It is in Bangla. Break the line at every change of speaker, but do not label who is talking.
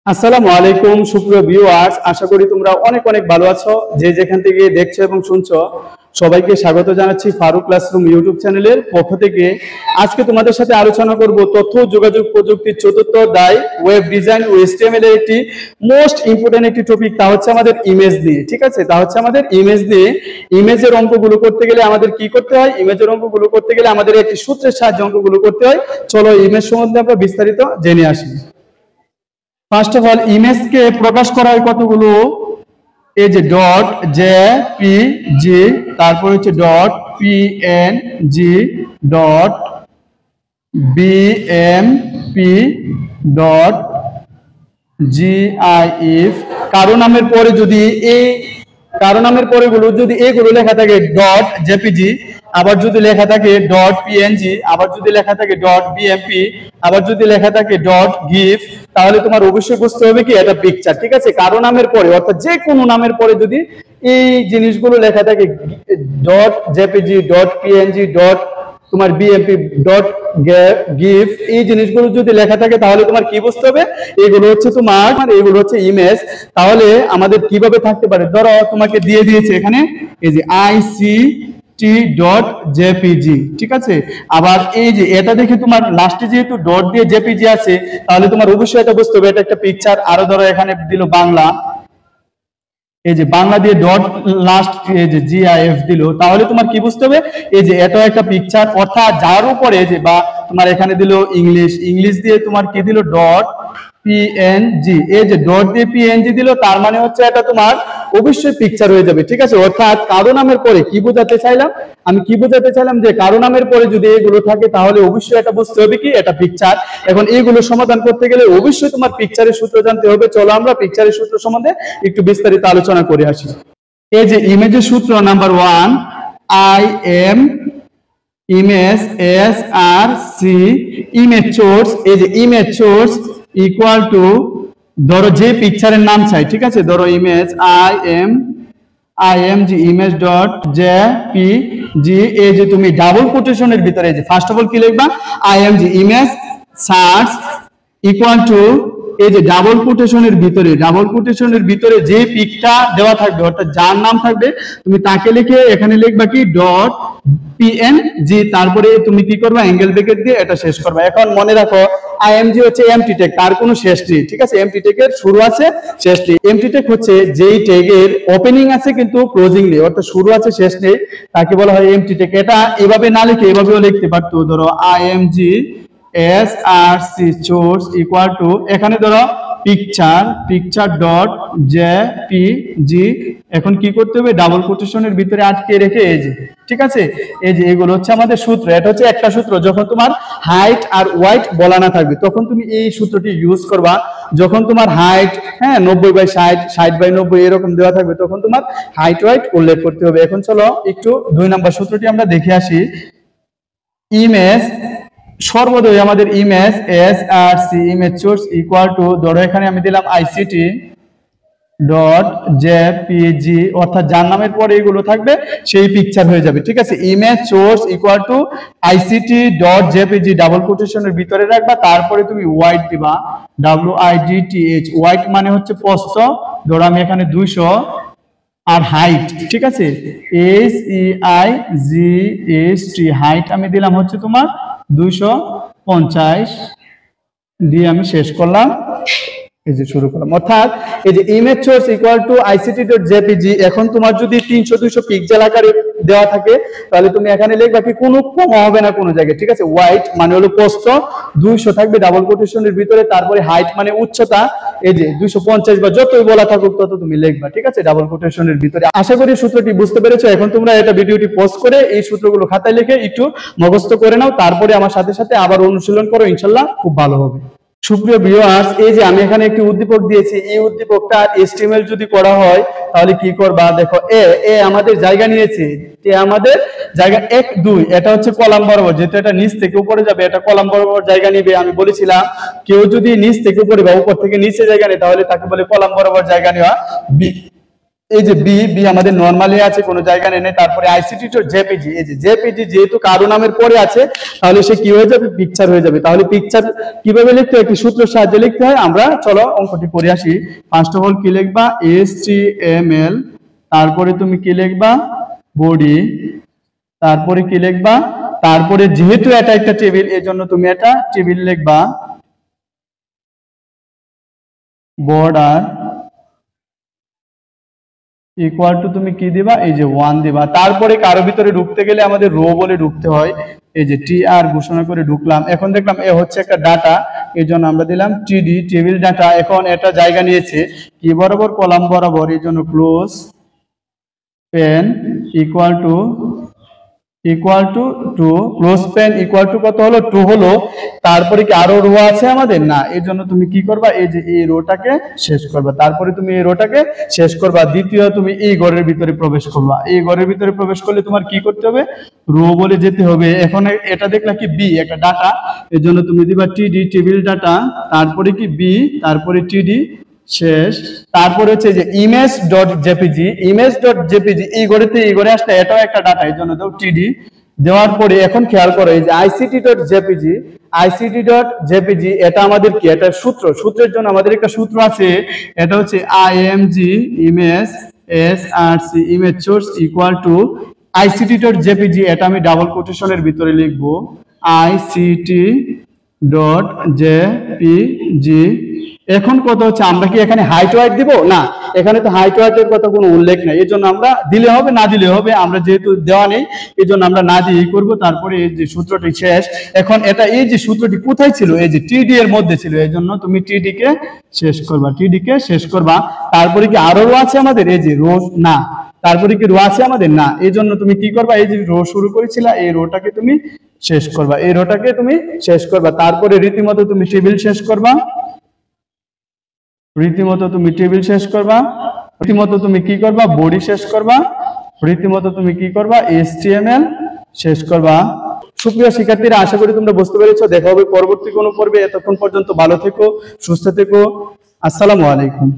আসসালামু আলাইকুম সুপ্রিয় ভিউয়ার্স, আশা করি তোমরা অনেক অনেক ভালো আছো। যে যেখান থেকে দেখছো এবং শুনছো সবাইকে স্বাগত জানাচ্ছি ফারুক ক্লাসরুম ইউটিউব চ্যানেলের পক্ষ থেকে। আজকে তোমাদের সাথে আলোচনা করব তথ্য যোগাযোগ প্রযুক্তির চতুর্থ অধ্যায় ওয়েব ডিজাইন ও HTML এর একটি মোস্ট ইম্পর্টেন্ট একটি টপিক, তা হচ্ছে আমাদের ইমেজ নিয়ে। ঠিক আছে, তা হচ্ছে আমাদের ইমেজ নিয়ে। ইমেজের অঙ্কগুলো করতে গেলে আমাদের কি করতে হয়? ইমেজের অঙ্কগুলো করতে গেলে আমাদের একটি সূত্রের সাহায্যে অঙ্কগুলো করতে হয়। চলো ইমেজ সম্বন্ধে আমরা বিস্তারিত জেনে আসি। ফার্স্ট অফ অল, ইমেজকে প্রকাশ করা হয় কতগুলো, এই যে ডট জেপিজি, তারপর হচ্ছে dot PNG, dot BMP, dot GIF. কারো নামের পরে যদি এগুলো লেখা থাকে ডট জেপিজি, আবার যদি লেখা থাকে ডট পিএনজি, আবার যদি লেখা থাকে ডট বিএমপি, আবার যদি লেখা থাকে ডট গিফ, তাহলে তোমার অবশ্যই বুঝতে হবে কি এটা পিকচার। ঠিক আছে, কারো নামের পরে অর্থাৎ যে কোনো নামের পরে যদি এই জিনিসগুলো লেখা থাকে dot JPG, dot PNG, dot তোমার বিএমপি, ডট গিফ, এই জিনিসগুলো যদি লেখা থাকে তাহলে তোমার কি বুঝতে হবে? এগুলো হচ্ছে ইমেজ। তাহলে আমাদের কিভাবে থাকতে পারে? ধরো তোমাকে দিয়ে দিয়েছে এখানে এই যে ICT.jpg, ঠিক আছে। আবার এই যে এটা দেখে তোমার লাস্টে যেহেতু ডট দিয়ে জেপিজি আছে, তাহলে তোমার অবশ্যই এটা বুঝতে হবে এটা একটা পিকচার। আরো ধরো এখানে দিল বাংলা, এই যে বাংলা দিয়ে ডট লাস্ট এই যে জিআইএফ দিল, তাহলে তোমার কি বুঝতে হবে? এই যে এটাও একটা পিকচার। অর্থাৎ যার উপরে যে বা তোমার এখানে দিল ইংলিশ দিয়ে তোমার কি দিল ডট পিএনজি, এই যে ডট দিয়ে পিএনজি দিল, তার মানে হচ্ছে এটা তোমার অবশ্যই পিকচার হয়ে যাবে। ঠিক আছে, অর্থাৎ কারো নামের পরে কি বোঝাতে চাইলাম যে কারো নামের পরে যদি এগুলো থাকে তাহলে অবশ্যই এটা বুঝতে হবে কি এটা পিকচার। এখন এইগুলো সমাধান করতে গেলে অবশ্যই তোমার পিকচারের সূত্র জানতে হবে। চলো আমরা পিকচারের সূত্র সম্বন্ধে একটু বিস্তারিত আলোচনা করে আসি। এই যে ইমেজের সূত্র number 1, I M image S R C image source, এই যে ইমেজ সোর্স ইকুয়াল টু, ধরো যে পিকচারের নাম চাই, ঠিক আছে, ধরো image IMG image dot JPG, এই যে তুমি ডাবল কোটেশনের ভিতরে যে ফার্স্ট অফ অল কি লিখবা? IMG image search equal to, এই যে ডাবল কোটেশনের ভিতরে যে পিকটা দেওয়া থাকবে অর্থাৎ যার নাম থাকবে তুমি তাকে লিখে এখানে লিখবা কি ডট পিএনজি, তারপরে তুমি কি করবা? অ্যাঙ্গেল ব্র্যাকেট দিয়ে এটা শেষ করবা। এখন মনে রাখো IMG হচ্ছে এমটি ট্যাগ, তার কোনো শেষ নেই। ঠিক আছে, এমটি ট্যাগের শুরু আছে শেষ নেই। এমটি ট্যাগ হচ্ছে যেই ট্যাগের ওপেনিং আছে কিন্তু ক্লোজিং নেই, অর্থাৎ শুরু আছে শেষ নেই, তাকে বলা হয় এমটি ট্যাগ। এটা এভাবে না লিখে এভাবেও লিখতে পারতো, ধরো IMG SRC source equal two, এখানে ধরো পিকচার ডট জেপিজি, এখন কি করতে হবে? ডাবল কোটেশনের ভিতরে আটকে রেখে এই যে, ঠিক আছে, এই যে এগুলো হচ্ছে আমাদের সূত্র। এটা হচ্ছে একটা সূত্র, যখন তোমার হাইট আর ওয়াইট বলা না থাকবে তখন তুমি এই সূত্রটি ইউজ করবা। যখন তোমার হাইট 90/60, 60/90 এরকম দেওয়া থাকবে তখন তোমার হাইট ওয়াইট উল্লেখ করতে হবে। এখন চলো একটু 2 নম্বর সূত্রটি আমরা দেখে আসি। ইমেজ সর্বদই আমাদের image SRC image source equal two, ধরো এখানে আমি দিলাম ICT.jpg, অর্থাৎ যার নামের পরে এগুলো থাকবে সেই পিকচার হয়ে যাবে। ঠিক আছে, image source equal to ICT.jpg double কোটেশনের ভিতরে রাখবা, তারপরে তুমি ওয়াইড দিবা, WIDTH, ওয়াইড মানে হচ্ছে প্রস্থ, ধরো আমি এখানে 200, আর হাইট, ঠিক আছে, HEIGHT, হাইট আমি দিলাম হচ্ছে তোমার 250 দিয়ে আমি শেষ করলাম, এই যে শুরু করলাম। অর্থাৎ এই যে image source equal to ICT.jpg, এখন তোমার যদি 300-200 পিক্সেল আকারে দেওয়া থাকে তাহলে তুমি এখানে লিখবা কি কোনো কমা হবে না কোনো জায়গায়। ঠিক আছে, ওয়াইড মানে হলো প্রস্থ 200 থাকবে ডাবল কোটেশনের ভিতরে, তারপরে হাইট মানে উচ্চতা, এই যে 250 বা যতই বলা থাকুক তত তুমি লিখবা। ঠিক আছে, ডাবল কোটেশনের ভিতরে। আশা করি সূত্রটি বুঝতে পেরেছো। এখন তোমরা এটা ভিডিওটি পজ করে এই সূত্রগুলো খাতায় লিখে একটু মুখস্থ করে নাও, তারপরে আমার সাথে সাথে আবার অনুশীলন করো, ইনশাআল্লাহ খুব ভালো হবে। সুপ্রিয় ভিউয়ার্স, এই যে আমি এখানে একটি উদ্দীপক দিয়েছি, এই উদ্দীপকটা HTML যদি করা হয় তাহলে কি করবা? দেখো এ আমাদের জায়গা নিয়েছে, আমাদের জায়গা 1 2, এটা হচ্ছে কলাম বরাবর, যেহেতু এটা নিচ থেকে উপরে যাবে এটা কলাম বরাবর জায়গা নিবে। আমি বলেছিলাম কেউ যদি নিচ থেকে উপরে বা উপর থেকে নিচে জায়গা নেয় তাহলে তাকে বলে কলাম বরাবর জায়গা নেওয়া। এই যে বি বি আমাদের নরমালি আছে, কোনো জায়গা নেই। তারপরে আইসিটি ডট জেপিজি, এই যে জেপিজি যেহেতু কারো নামের পরে আছে তাহলে সে কি হয়ে যাবে, পিকচার হয়ে যাবে। তাহলে পিকচার কিভাবে লিখতে হয়, একটি সূত্রের সাহায্যে লিখতে হয়। আমরা চলো অঙ্কটি করে আসি। ফার্স্ট অফ অল কি লিখবা, HTML, তারপরে তুমি কি লিখবা, বডি, তারপরে কি লিখবা, তারপরে যেহেতু এটা একটা টেবিল এজন্য তুমি এটা টেবিল লিখবা, বর্ডার ইকুয়াল টু তুমি কি দিবা, এই যে 1 দিবা। তারপরে কারো ভিতরে ঢুকতে গেলে আমাদের রো বলে ঢুকতে হয়, এই যে TR ঘোষণা করে ঢুকলাম। এখন দেখলাম এ হচ্ছে একটা ডাটা, এই জন্য আমরা দিলাম TD, টেবিল ডাটা। এখন এটা জায়গা নিয়েছে কি বরাবর, কলাম বরাবর, এই জন্য colspan equal to two, colspan equal to কত হলো, 2 হলো। তারপরে কি আরো রো আছে আমাদের, না, এর জন্য তুমি কি করবা, এই যে এই রোটাকে শেষ করবা। তারপরে তুমি এই রোটাকে শেষ করবা। দ্বিতীয় তুমি এই ঘরের ভিতরে প্রবেশ করবা। এই ঘরের ভিতরে প্রবেশ করলে তোমার কি করতে হবে, রো বলে যেতে হবে। এখন এটা দেখলা কি বি একটা ডাটা, এর জন্য তুমি দিবা TD, টেবিল ডাটা, তারপরে কি বি, তারপরে TD শেষ। তারপরে হচ্ছে যে ইমেজ ডট জেপিজি, এই ঘরে আসলে এটাও একটা ডাটা, এই জন্য দাও TD। দেওয়ার পরে এখন খেয়াল করো, এই যে আইসিটি ডট জেপিজি এটা আমাদের কি, এটা সূত্রের জন্য আমাদের একটা সূত্র আছে, এটা হচ্ছে IMG image SRC image source equal two ICT dot JPG. এটা আমি ডাবল কোটেশনের ভিতরে লিখবো, আইসিটি ডট জেপিজি। এখন কত হচ্ছে, আমরা কি এখানে হাইট ওয়াইট দিব, না, এখানে তো হাইট ওয়াইটের কথা কোনো উল্লেখ নেই, এই জন্য আমরা দিলে হবে না দিলে হবে, আমরা যেহেতু দেওয়া নেই এই জন্য আমরা না দিয়ে করব। তারপরে এই যে সূত্রটি শেষ। এখন এটা এই যে সূত্রটি কোথায় ছিল, এই যে TD এর মধ্যে ছিল, এই জন্য তুমি TD কে শেষ করবা। তারপরে কি আরো রো আছে আমাদের, এই যে রো, না, তারপরে কি রো আছে আমাদের, না, এই জন্য তুমি কি করবা, এই যে রো শুরু করেছিলা এই রোটাকে তুমি শেষ করবা, তারপরে রীতিমতো তুমি টেবিল শেষ করবা, রীতিমতো তুমি কি করবা, বডি শেষ করবা, রীতিমতো তুমি কি করবা, HTML শেষ করবা। সুপ্রিয় শিক্ষার্থীরা, আশা করি তোমরা বুঝতে পেরেছো। দেখা হবে পরবর্তী কোনো পর্বে। এতক্ষণ পর্যন্ত ভালো থেকো, সুস্থ থেকো। আসসালামু আলাইকুম।